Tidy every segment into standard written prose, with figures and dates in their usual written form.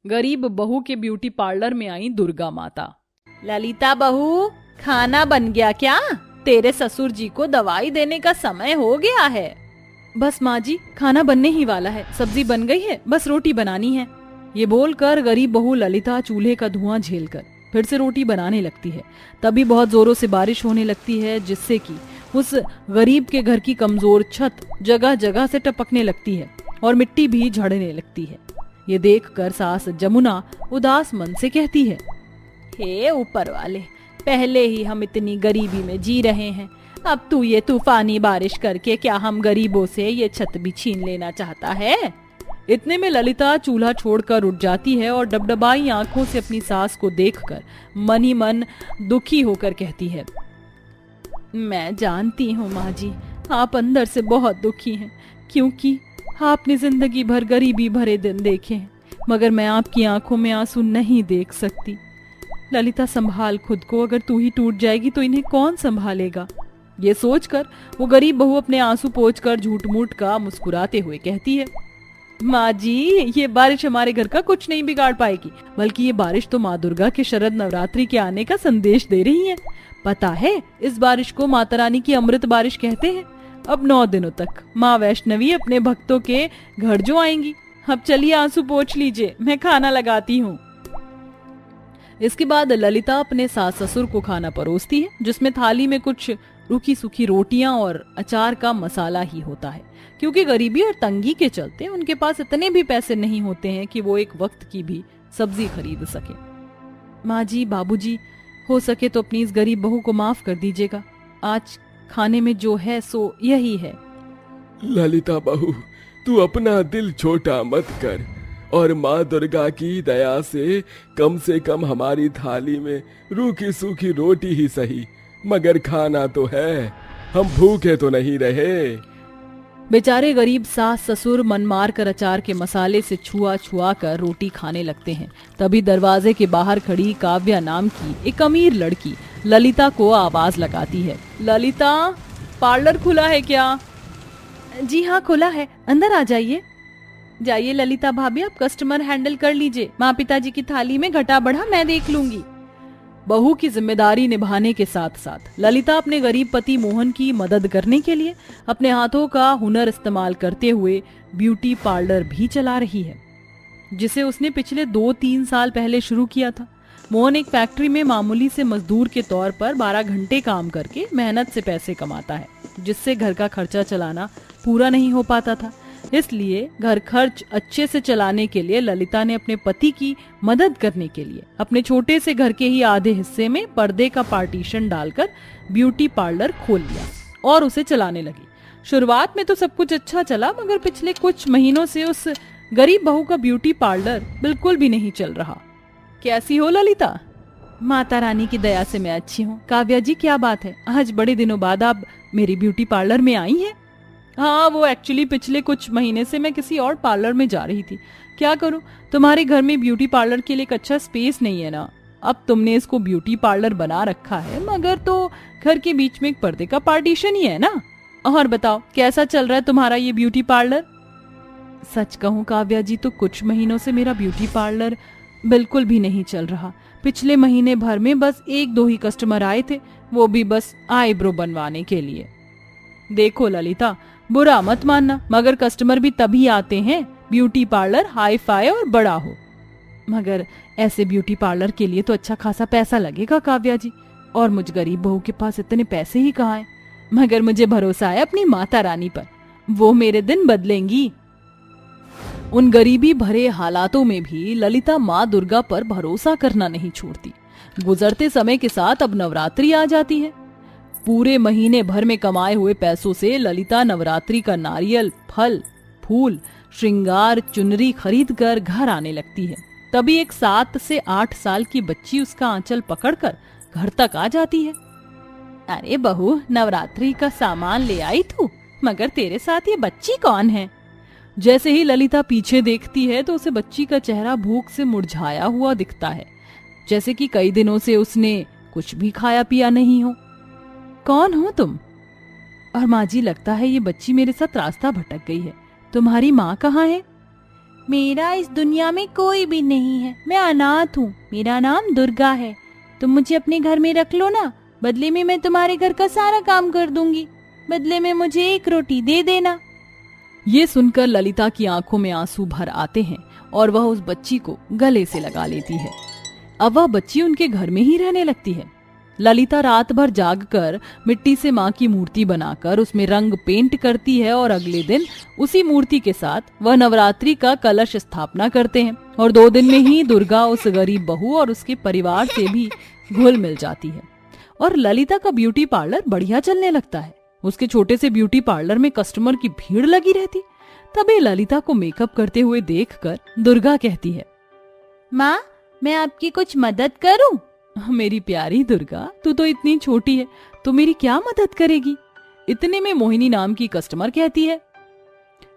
गरीब बहू के ब्यूटी पार्लर में आई दुर्गा माता। ललिता बहू, खाना बन गया क्या? तेरे ससुर जी को दवाई देने का समय हो गया है। बस माँ जी, खाना बनने ही वाला है, सब्जी बन गई है, बस रोटी बनानी है। ये बोलकर गरीब बहू ललिता चूल्हे का धुआं झेलकर फिर से रोटी बनाने लगती है। तभी बहुत जोरों से बारिश होने लगती है, जिससे कि उस गरीब के घर की कमजोर छत जगह जगह से टपकने लगती है और मिट्टी भी झड़ने लगती है। ये देखकर सास जमुना उदास मन से कहती है, हे ऊपर वाले, पहले ही हम इतनी गरीबी में जी रहे हैं, अब तू ये तूफानी बारिश करके क्या हम गरीबों से ये छत भी छीन लेना चाहता है? इतने में ललिता चूल्हा छोड़कर उठ जाती है और डबडबाई आंखों से अपनी सास को देखकर मन ही मन दुखी होकर कहती है, मैं जानती हूँ माँ जी, आप अंदर से बहुत दुखी हैं, क्योंकि आपने जिंदगी भर गरीबी भरे दिन देखे हैं, मगर मैं आपकी आंखों में आंसू नहीं देख सकती। ललिता, संभाल खुद को, अगर तू ही टूट जाएगी तो इन्हें कौन संभालेगा? ये सोचकर वो गरीब बहू अपने आंसू पोंछकर झूठ मूठ का मुस्कुराते हुए कहती है, माँ जी, ये बारिश हमारे घर का कुछ नहीं बिगाड़ पाएगी, बल्कि ये बारिश तो माँ दुर्गा के शरद नवरात्रि के आने का संदेश दे रही है। पता है, इस बारिश को माता रानी की अमृत बारिश कहते हैं। अब 9 दिनों तक माँ वैष्णवी अपने भक्तों के घर जो आएंगी। अब चलिए आंसू पोंछ लीजिए, मैं खाना लगाती हूँ। इसके बाद ललिता अपने सास ससुर को खाना परोसती है, जिसमें थाली में कुछ रूखी सूखी रोटियां और अचार का मसाला ही होता है, क्योंकि गरीबी और तंगी के चलते उनके पास इतने भी पैसे नहीं होते हैं कि वो एक वक्त की भी सब्जी खरीद सके। माँ जी, बाबूजी, हो सके तो अपनी इस गरीब बहू को माफ कर दीजिएगा, आज खाने में जो है सो यही है। ललिता बहू, तू अपना दिल छोटा मत कर और माँ दुर्गा की दया से कम हमारी थाली में रूखी सूखी रोटी ही सही, मगर खाना तो है, हम भूखे तो नहीं रहे। बेचारे गरीब सास ससुर मन मार कर अचार के मसाले से छुआ छुआ कर रोटी खाने लगते हैं। तभी दरवाजे के बाहर खड़ी काव्या नाम की एक अमीर लड़की ललिता को आवाज लगाती है, ललिता, पार्लर खुला है क्या? जी हाँ, खुला है, अंदर आ जाइए। जाइए ललिता भाभी, आप कस्टमर हैंडल कर लीजिए, माँ पिताजी की थाली में घटा बढ़ा मैं देख लूंगी। बहू की जिम्मेदारी निभाने के साथ साथ ललिता अपने गरीब पति मोहन की मदद करने के लिए अपने हाथों का हुनर इस्तेमाल करते हुए ब्यूटी पार्लर भी चला रही है, जिसे उसने पिछले 2-3 साल पहले शुरू किया था। मोहन एक फैक्ट्री में मामूली से मजदूर के तौर पर 12 घंटे काम करके मेहनत से पैसे कमाता है, जिससे घर का खर्चा चलाना पूरा नहीं हो पाता था। इसलिए घर खर्च अच्छे से चलाने के लिए ललिता ने अपने पति की मदद करने के लिए अपने छोटे से घर के ही आधे हिस्से में पर्दे का पार्टीशन डालकर ब्यूटी पार्लर खोल लिया और उसे चलाने लगी। शुरुआत में तो सब कुछ अच्छा चला, मगर पिछले कुछ महीनों से उस गरीब बहू का ब्यूटी पार्लर बिल्कुल भी नहीं चल रहा। कैसी हो ललिता? माता रानी की दया से मैं अच्छी हूँ। काव्या जी, क्या बात है, आज बड़े दिनों बाद आप मेरी ब्यूटी पार्लर में आई हैं? हाँ, वो एक्चुअली पिछले कुछ महीने से मैं किसी और पार्लर में जा रही थी। क्या करूं, तुम्हारे घर में ब्यूटी पार्लर के लिए एक अच्छा स्पेस नहीं है ना। अब तुमने इसको ब्यूटी पार्लर बना रखा है, मगर तो घर के बीच में एक पर्दे का पार्टीशन ही है ना। और बताओ, कैसा चल रहा है तुम्हारा ये ब्यूटी पार्लर? सच कहूँ काव्या जी, तो कुछ महीनों से मेरा ब्यूटी पार्लर बिल्कुल भी नहीं चल रहा। पिछले महीने भर में बस 1-2 ही कस्टमर आए थे, वो भी बस आईब्रो बनवाने के लिए। देखो ललिता, बुरा मत मानना, मगर कस्टमर भी तभी आते हैं ब्यूटी पार्लर हाई फाई और बड़ा हो। मगर ऐसे ब्यूटी पार्लर के लिए तो अच्छा खासा पैसा लगेगा काव्या जी, और मुझ गरीब बहू के पास इतने पैसे ही कहाँ हैं। मगर मुझे भरोसा है अपनी माता रानी पर, वो मेरे दिन बदलेंगी। उन गरीबी भरे हालातों में भी ललिता माँ दुर्गा पर भरोसा करना नहीं छोड़ती। गुजरते समय के साथ अब नवरात्रि आ जाती है। पूरे महीने भर में कमाए हुए पैसों से ललिता नवरात्रि का नारियल, फल, फूल, श्रृंगार, चुनरी खरीद कर घर आने लगती है। तभी एक 7 से 8 साल की बच्ची उसका आंचल पकड़कर घर तक आ जाती है। अरे बहू, नवरात्रि का सामान ले आई तू, मगर तेरे साथ ये बच्ची कौन है? जैसे ही ललिता पीछे देखती है तो उसे बच्ची का चेहरा भूख से मुरझाया हुआ दिखता है, जैसे कि कई दिनों से उसने कुछ भी खाया पिया नहीं हो। कौन हो तुम? और माँ जी, लगता है ये बच्ची मेरे साथ रास्ता भटक गई है। तुम्हारी माँ कहाँ है? मेरा इस दुनिया में कोई भी नहीं है, मैं अनाथ हूँ। मेरा नाम दुर्गा है। तुम मुझे अपने घर में रख लो ना, बदले में मैं तुम्हारे घर का सारा काम कर दूंगी। बदले में मुझे एक रोटी दे देना। ये सुनकर ललिता की आंखों में आंसू भर आते हैं और वह उस बच्ची को गले से लगा लेती है। अब वह बच्ची उनके घर में ही रहने लगती है। ललिता रात भर जागकर मिट्टी से माँ की मूर्ति बनाकर उसमें रंग पेंट करती है और अगले दिन उसी मूर्ति के साथ वह नवरात्रि का कलश स्थापना करते हैं और 2 दिन में ही दुर्गा उस गरीब बहू और उसके परिवार से भी घुल मिल जाती है और ललिता का ब्यूटी पार्लर बढ़िया चलने लगता है। उसके छोटे से ब्यूटी पार्लर में कस्टमर की भीड़ लगी रहती। तभी ललिता को मेकअप करते हुए देखकर दुर्गा कहती है, माँ, मैं आपकी कुछ मदद करूं? मेरी प्यारी दुर्गा, तू तो इतनी छोटी है, तो मेरी क्या मदद करेगी? इतने में मोहिनी नाम की कस्टमर कहती है,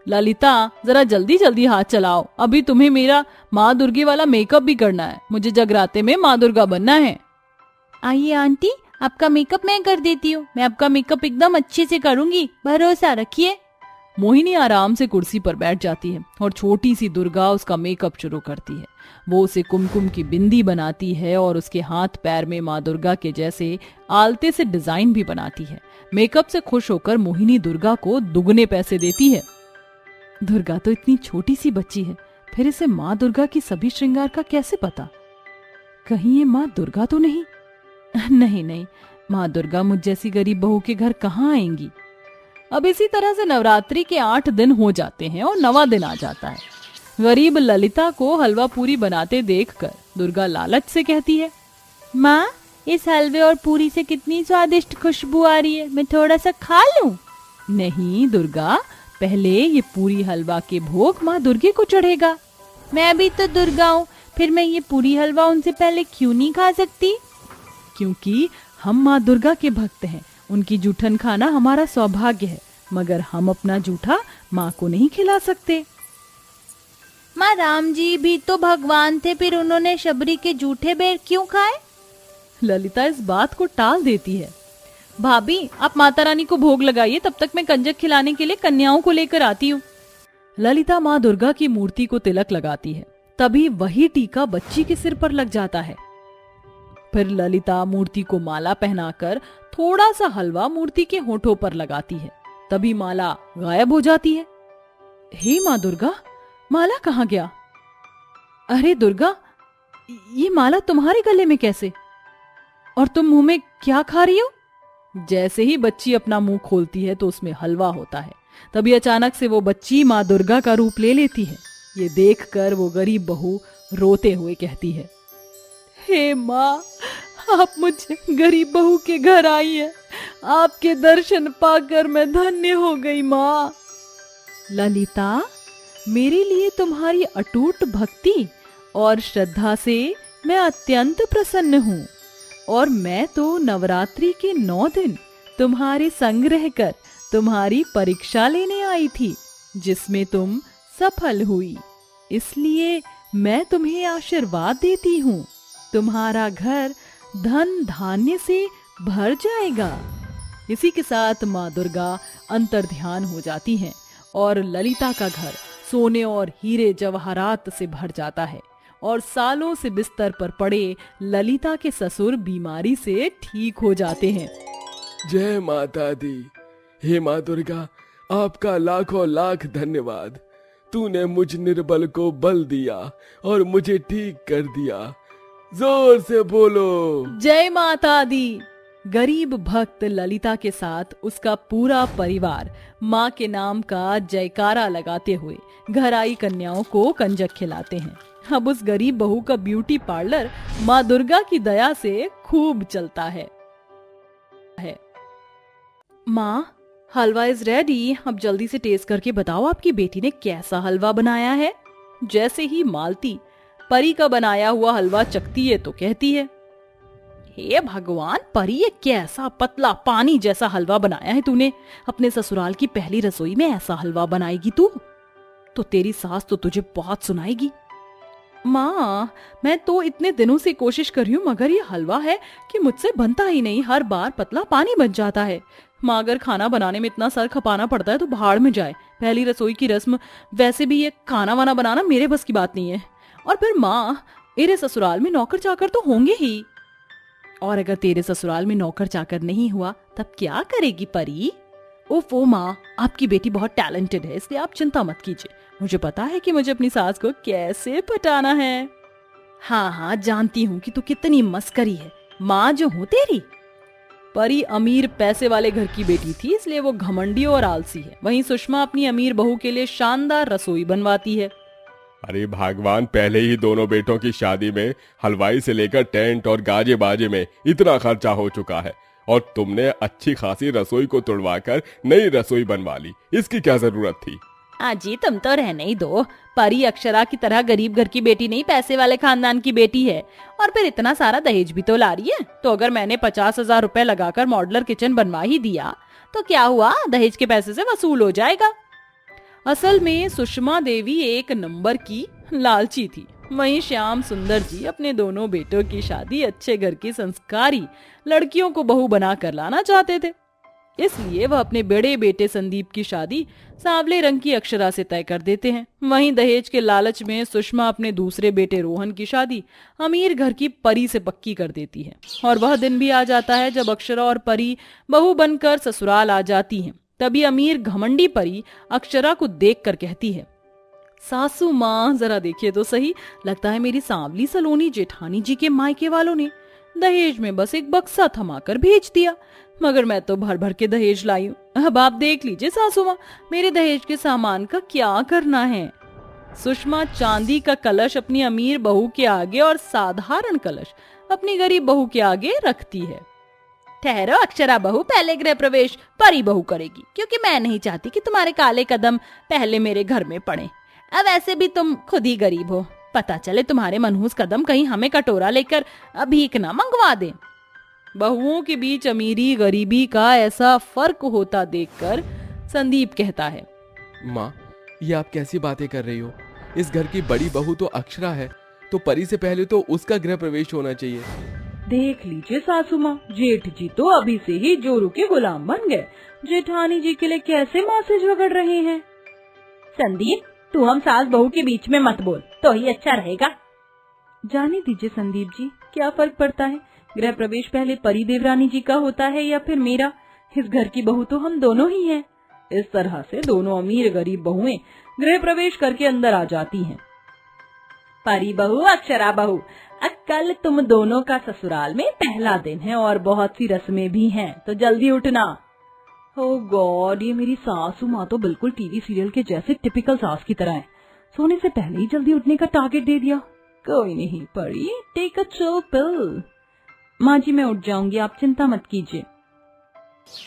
ललिता जरा जल्दी जल्दी हाथ चलाओ, अभी तुम्हें मेरा माँ दुर्गे वाला मेकअप भी करना है। मुझे जगराते में माँ दुर्गा बनना है। आइए आंटी, आपका मेकअप मैं कर देती हूँ। मैं आपका मेकअप एकदम अच्छे से करूंगी, भरोसा रखिए। मोहिनी आराम से कुर्सी पर बैठ जाती है और छोटी सी दुर्गा उसका मेकअप शुरू करती है। वो उसे कुमकुम की बिंदी बनाती है और उसके हाथ पैर में माँ दुर्गा के जैसे आलते से डिजाइन भी बनाती है। मेकअप से खुश होकर मोहिनी दुर्गा को दुगने पैसे देती है। दुर्गा तो इतनी छोटी सी बच्ची है, फिर इसे माँ दुर्गा की सभी श्रृंगार का कैसे पता? कहीं ये माँ दुर्गा तो नहीं? नहीं नहीं, माँ दुर्गा मुझ जैसी गरीब बहू के घर कहाँ आएंगी। अब इसी तरह से नवरात्रि के 8 दिन हो जाते हैं और 9वां दिन आ जाता है। गरीब ललिता को हलवा पूरी बनाते देखकर दुर्गा लालच से कहती है, माँ, इस हलवे और पूरी से कितनी स्वादिष्ट खुशबू आ रही है, मैं थोड़ा सा खा लूं? नहीं दुर्गा, पहले ये पूरी हलवा के भोग माँ दुर्गे को चढ़ेगा। मैं भी तो दुर्गा हूँ, फिर मैं ये पूरी हलवा उनसे पहले क्यों नहीं खा सकती? क्योंकि हम माँ दुर्गा के भक्त हैं, उनकी जूठन खाना हमारा सौभाग्य है, मगर हम अपना जूठा माँ को नहीं खिला सकते। माँ, राम जी भी तो भगवान थे, फिर उन्होंने शबरी के जूठे बेर क्यों खाए? ललिता इस बात को टाल देती है, भाभी आप माता रानी को भोग लगाइए, तब तक मैं कंजक खिलाने के लिए कन्याओं को लेकर आती हूँ। ललिता माँ दुर्गा की मूर्ति को तिलक लगाती है। तभी वही टीका बच्ची के सिर पर लग जाता है। फिर ललिता मूर्ति को माला पहनाकर थोड़ा सा हलवा मूर्ति के होठों पर लगाती है। तभी माला गायब हो जाती है। हे माँ दुर्गा, माला कहाँ गया? अरे दुर्गा, ये माला तुम्हारे गले में कैसे? और तुम मुंह में क्या खा रही हो? जैसे ही बच्ची अपना मुंह खोलती है तो उसमें हलवा होता है। तभी अचानक से वो बच्ची माँ दुर्गा का रूप ले लेती है। ये देखकर वो गरीब बहू रोते हुए कहती है, हे माँ, आप मुझे गरीब बहू के घर आई है, आपके दर्शन पाकर मैं धन्य हो गई माँ। ललिता, मेरे लिए तुम्हारी अटूट भक्ति और श्रद्धा से मैं अत्यंत प्रसन्न हूँ और मैं तो नवरात्रि के 9 दिन तुम्हारे संग रहकर तुम्हारी परीक्षा लेने आई थी, जिसमें तुम सफल हुई। इसलिए मैं तुम्हें आशीर्वाद देती हूँ, तुम्हारा घर धन धान्य से भर जाएगा। इसी के साथ माँ दुर्गा अंतर्ध्यान हो जाती हैं और ललिता का घर सोने और हीरे जवाहरात से भर जाता है और सालों से बिस्तर पर पड़े ललिता के ससुर बीमारी से ठीक हो जाते हैं। जय माता दी। हे माँ दुर्गा, आपका लाखों लाख धन्यवाद। तूने मुझ निर्बल को बल दिया और मुझे ठीक कर दिया। जोर से बोलो जय माता दी। गरीब भक्त ललिता के साथ उसका पूरा परिवार माँ के नाम का जयकारा लगाते हुए घर आई कन्याओं को कंजक खिलाते हैं। अब उस गरीब बहू का ब्यूटी पार्लर माँ दुर्गा की दया से खूब चलता है। माँ, हलवा इज रेडी, अब जल्दी से टेस्ट करके बताओ आपकी बेटी ने कैसा हलवा बनाया है। जैसे ही मालती परी का बनाया हुआ हलवा चखती है तो कहती है, हे भगवान परी, ये कैसा पतला पानी जैसा हलवा बनाया है तूने। अपने ससुराल की पहली रसोई में ऐसा हलवा बनाएगी तू तो तेरी सास तो तुझे बहुत सुनाएगी। माँ, मैं तो इतने दिनों से कोशिश कर रही हूँ, मगर ये हलवा है कि मुझसे बनता ही नहीं, हर बार पतला पानी बन जाता है। माँ, अगर खाना बनाने में इतना सर खपाना पड़ता है तो भाड़ में जाए, पहली रसोई की रस्म, वैसे भी ये खाना वाना बनाना मेरे बस की बात नहीं है। और फिर माँ, मेरे ससुराल में नौकर चाकर तो होंगे ही, और अगर तेरे ससुराल में नौकर चाकर नहीं हुआ तब क्या करेगी परी? ओफो माँ, आपकी बेटी बहुत टैलेंटेड है, इसलिए आप चिंता मत कीजिए। मुझे पता है कि मुझे अपनी सास को कैसे पटाना है। हाँ हाँ, जानती हूँ कि तू कितनी मस्करी है, माँ जो हूँ तेरी। परी अमीर पैसे वाले घर की बेटी थी, इसलिए वो घमंडी और आलसी है। वहीं सुषमा अपनी अमीर बहू के लिए शानदार रसोई बनवाती है। अरे भगवान, पहले ही दोनों बेटों की शादी में हलवाई से लेकर टेंट और गाजे बाजे में इतना खर्चा हो चुका है, और तुमने अच्छी खासी रसोई को तुड़वाकर नई रसोई बनवा ली। इसकी क्या जरूरत थी? जी तुम तो रहने ही दो। परी अक्षरा की तरह गरीब घर की बेटी नहीं, पैसे वाले खानदान की बेटी है, और फिर इतना सारा दहेज भी तो ला रही है। तो अगर मैंने 50,000 रुपए लगाकर मॉड्यूलर किचन बनवा ही दिया तो क्या हुआ, दहेज के पैसे से वसूल हो जाएगा। असल में सुषमा देवी एक नंबर की लालची थी। वहीं श्याम सुंदर जी अपने दोनों बेटों की शादी अच्छे घर की संस्कारी लड़कियों को बहू बना कर लाना चाहते थे, इसलिए वह अपने बड़े बेटे संदीप की शादी सांवले रंग की अक्षरा से तय कर देते हैं। वहीं दहेज के लालच में सुषमा अपने दूसरे बेटे रोहन की शादी अमीर घर की परी से पक्की कर देती है। और वह दिन भी आ जाता है जब अक्षरा और परी बहू बनकर ससुराल आ जाती हैं। तभी अमीर घमंडी परी अक्षरा को देखकर कहती है, सासू माँ जरा देखिए तो सही, लगता है मेरी सांवली सलोनी जेठानी जी के मायके वालों ने दहेज में बस एक बक्सा थमाकर भेज दिया, मगर मैं तो भर भर के दहेज लाई हूँ। अब आप देख लीजिए सासू माँ, मेरे दहेज के सामान का क्या करना है। सुषमा चांदी का कलश अपनी अमीर बहू के आगे और साधारण कलश अपनी गरीब बहू के आगे रखती है। ठहरो अक्षरा बहू, पहले गृह प्रवेश परी बहू करेगी, क्योंकि मैं नहीं चाहती कि तुम्हारे काले कदम पहले मेरे घर में पड़े। अब ऐसे भी तुम खुद ही गरीब हो, पता चले तुम्हारे मनहूस कदम कहीं हमें कटोरा लेकर भीख ना मंगवा दे। बहुओं के बीच अमीरी गरीबी का ऐसा फर्क होता देखकर संदीप कहता है, माँ, ये आप कैसी बातें कर रही हो? इस घर की बड़ी बहू तो अक्षरा है, तो परी से पहले तो उसका गृह प्रवेश होना चाहिए। देख लीजिए सासू माँ, जेठ जी तो अभी से ही जोरू के गुलाम बन गए, जेठानी जी के लिए कैसे माँ से झगड़ रहे हैं। संदीप, तू हम सास बहू के बीच में मत बोल, तो ही अच्छा रहेगा। जाने दीजिए संदीप जी, क्या फर्क पड़ता है, गृह प्रवेश पहले परी देवरानी जी का होता है या फिर मेरा? इस घर की बहू तो हम दोनों ही हैं। इस तरह से दोनों अमीर गरीब बहुएं गृह प्रवेश करके अंदर आ जाती हैं। परी बहू, अक्षरा बहू, कल तुम दोनों का ससुराल में पहला दिन है और बहुत सी रस्में भी हैं, तो जल्दी उठना। ओह गॉड, ये मेरी सासू माँ तो बिल्कुल टीवी सीरियल के जैसे टिपिकल सास की तरह है। सोने से पहले ही जल्दी उठने का टारगेट दे दिया। कोई नहीं परी, टेक अ चिल पिल। माँ जी मैं उठ जाऊंगी, आप चिंता मत कीजिए।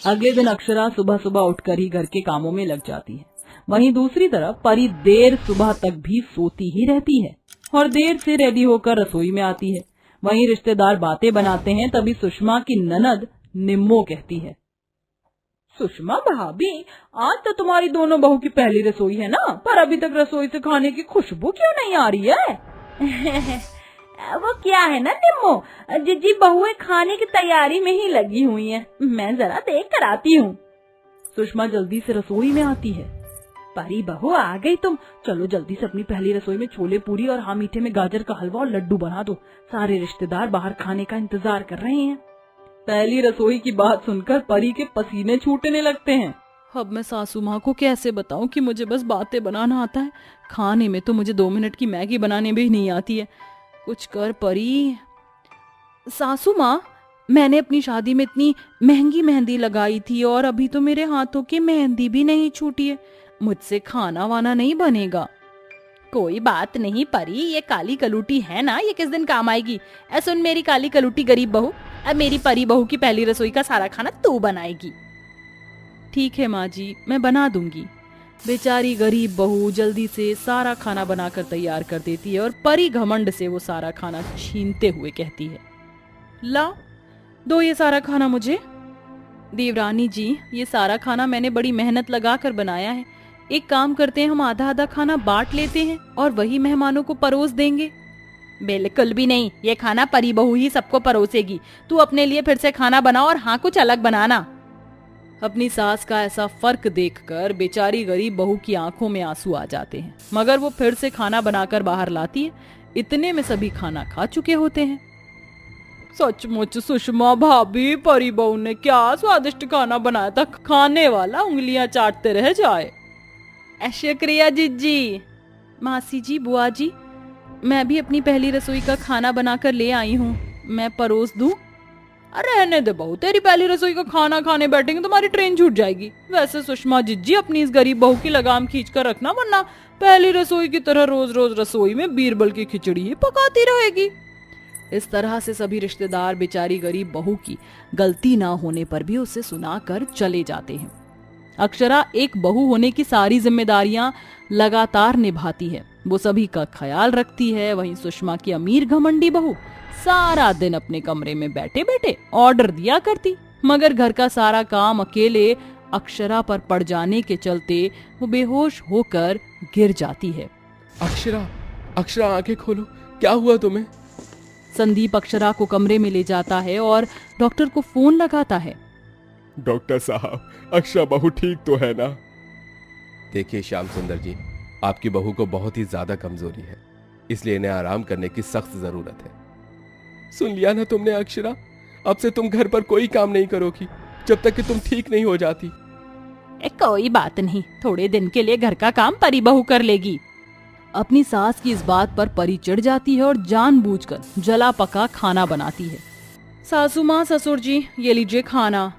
अगले दिन अक्षरा सुबह सुबह उठकर ही घर के कामों में लग जाती है। वहीं दूसरी तरफ परी देर सुबह तक भी सोती ही रहती है और देर से रेडी होकर रसोई में आती है। वहीं रिश्तेदार बातें बनाते हैं, तभी सुषमा की ननद निम्मो कहती है, सुषमा भाभी, आज तो तुम्हारी दोनों बहू की पहली रसोई है ना, पर अभी तक रसोई से खाने की खुशबू क्यों नहीं आ रही है? वो क्या है ना निम्मो, जिजी बहुएं खाने की तैयारी में ही लगी हुई हैं, मैं जरा देख कर आती हूँ। सुषमा जल्दी से रसोई में आती है। परी बहू आ गई तुम, चलो जल्दी से अपनी पहली रसोई में छोले पूरी और हाँ मीठे में गाजर का हलवा और लड्डू बना दो, सारे रिश्तेदार बाहर खाने का इंतजार कर रहे हैं। पहली रसोई की बात सुनकर परी के पसीने छूटने लगते हैं। अब मैं सासू माँ को कैसे बताऊं कि मुझे बस बातें बनाना आता है, खाने में तो मुझे 2 मिनट की मैगी बनाने भी नहीं आती है। कुछ कर परी। सासू माँ, मैंने अपनी शादी में इतनी महंगी मेहंदी लगाई थी और अभी तो मेरे हाथों की मेहंदी भी नहीं छूटी है, मुझसे खाना वाना नहीं बनेगा। कोई बात नहीं परी, ये काली कलूटी है ना, ये किस दिन काम आएगी। सुन मेरी काली कलूटी गरीब बहू, अब मेरी परी बहू की पहली रसोई का सारा खाना तू बनाएगी। ठीक है माँ जी, मैं बना दूंगी। बेचारी गरीब बहू जल्दी से सारा खाना बनाकर तैयार कर देती है और परी घमंड से वो सारा खाना छीनते हुए कहती है, ला दो ये सारा खाना मुझे। देवरानी जी, ये सारा खाना मैंने बड़ी मेहनत लगाकर बनाया है, एक काम करते हैं, हम आधा आधा खाना बांट लेते हैं और वही मेहमानों को परोस देंगे। बिल्कुल भी नहीं, ये खाना परी बहू ही सबको परोसेगी, तू अपने लिए फिर से खाना बना और हाँ कुछ अलग बनाना। अपनी सास का ऐसा फर्क देखकर बेचारी गरीब बहू की आंखों में आंसू आ जाते हैं, मगर वो फिर से खाना बनाकर बाहर लाती है। इतने में सभी खाना खा चुके होते हैं। सचमुच सुषमा भाभी, परी बहू ने क्या स्वादिष्ट खाना बनाया था, खाने वाला उंगलियां चाटते रह जाए। शुक्रिया जीजी। मासी जी, बुआ जी, मैं भी अपनी पहली रसोई का खाना बनाकर ले आई हूँ, मैं परोस दूं? अरे रहने दे बहू, तेरी पहली रसोई का खाना खाने बैठेंगे तुम्हारी ट्रेन छूट जाएगी। वैसे सुषमा जीजी, अपनी इस गरीब बहू की लगाम खींच कर रखना, वरना पहली रसोई की तरह रोज रोज रसोई में बीरबल की खिचड़ी ही पकाती रहेगी। इस तरह से सभी रिश्तेदार बेचारी गरीब बहू की गलती ना होने पर भी उसे सुनाकर चले जाते हैं। अक्षरा एक बहू होने की सारी जिम्मेदारियां लगातार निभाती है। वो सभी का ख्याल रखती है। वहीं सुषमा की अमीर घमंडी बहू सारा दिन अपने कमरे में बैठे बैठे ऑर्डर दिया करती, मगर घर का सारा काम अकेले अक्षरा पर पड़ जाने के चलते वो बेहोश होकर गिर जाती है। अक्षरा, अक्षरा आंखें खोलो, क्या हुआ तुम्हें? संदीप अक्षरा को कमरे में ले जाता है और डॉक्टर को फोन लगाता है। डॉक्टर साहब, अक्षरा बहू ठीक तो है ना? देखिए श्याम सुंदर जी, आपकी बहू को बहुत ही ज्यादा कमजोरी है, इसलिए इन्हें आराम करने की सख्त जरूरत है। सुन लिया ना तुमने अक्षरा, अब से तुम घर पर कोई काम नहीं करोगी जब तक कि तुम ठीक नहीं हो जाती। कोई बात नहीं, थोड़े दिन के लिए घर का काम परी बहू कर लेगी। अपनी सास की इस बात पर परी चिढ़ जाती है और जानबूझकर जला पका खाना बनाती है। सासू माँ, ससुर जी, ये लीजिए खाना।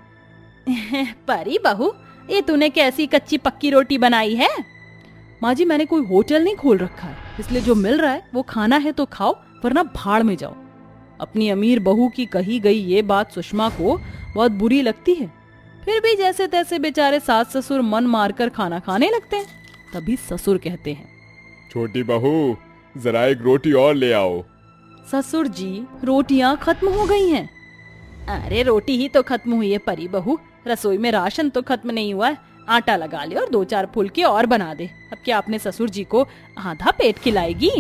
परी बहू, ये तूने कैसी कच्ची पक्की रोटी बनाई है? माँ जी, मैंने कोई होटल नहीं खोल रखा है, इसलिए जो मिल रहा है वो खाना है तो खाओ, वरना भाड़ में जाओ। अपनी अमीर बहू की कही गई ये बात सुषमा को बहुत बुरी लगती है। फिर भी जैसे तैसे बेचारे सास ससुर मन मारकर खाना खाने लगते हैं। तभी ससुर कहते हैं, छोटी बहू, जरा एक रोटी और ले आओ। ससुर जी, रोटियां खत्म हो गई हैं। अरे रोटी ही तो खत्म हुई है परी बहू, रसोई में राशन तो खत्म नहीं हुआ है। आटा लगा ले और 2-4 फुलके और बना दे। अब क्या अपने ससुर जी को आधा पेट खिलाएगी?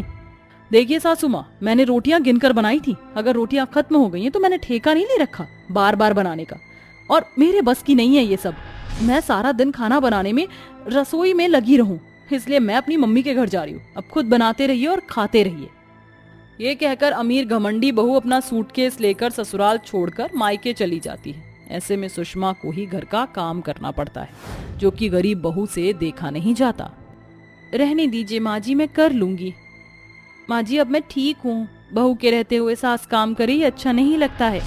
देखिए सासू माँ, मैंने रोटियां गिनकर बनाई थी। अगर रोटियां खत्म हो गई हैं तो मैंने ठेका नहीं ले रखा बार बार बनाने का, और मेरे बस की नहीं है ये सब। मैं सारा दिन खाना बनाने में, रसोई में लगी रहूं, इसलिए मैं अपनी मम्मी के घर जा रही हूँ। अब खुद बनाते रहिए और खाते रहिए। ये कहकर अमीर घमंडी बहू अपना सूटकेस लेकर ससुराल छोड़कर मायके चली जाती है। ऐसे में सुषमा को ही घर का काम करना पड़ता है, जो कि गरीब बहू से देखा नहीं जाता। रहने दीजिए माँ जी, मैं कर लूंगी। माँ जी, अब मैं ठीक हूँ। बहू के रहते हुए सास काम करे ये अच्छा नहीं लगता है।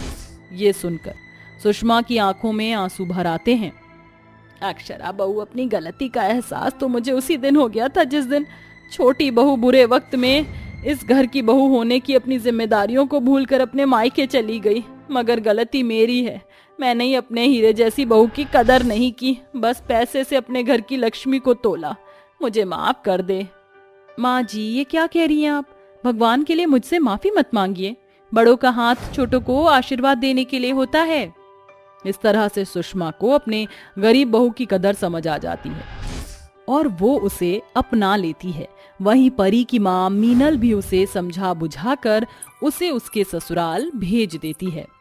ये सुनकर सुषमा की आंखों में आंसू भर आते हैं। अक्षरा बहू, अपनी गलती का एहसास तो मुझे उसी दिन हो गया था जिस दिन छोटी बहू बुरे वक्त में इस घर की बहू होने की अपनी जिम्मेदारियों को भूलकर अपने मायके चली गई। मगर गलती मेरी है, मैंने ही अपने हीरे जैसी बहू की कदर नहीं की, बस पैसे से अपने घर की लक्ष्मी को तोला। मुझे माफ कर दे। माँ जी, ये क्या कह रही हैं आप? भगवान के लिए मुझसे माफी मत मांगिए। बड़ों का हाथ छोटों को आशीर्वाद देने के लिए होता है। इस तरह से सुषमा को अपने गरीब बहू की कदर समझ आ जाती है और वो उसे अपना लेती है। वहीं परी की माँ मीनल भी उसे समझा बुझाकर उसे उसके ससुराल भेज देती है।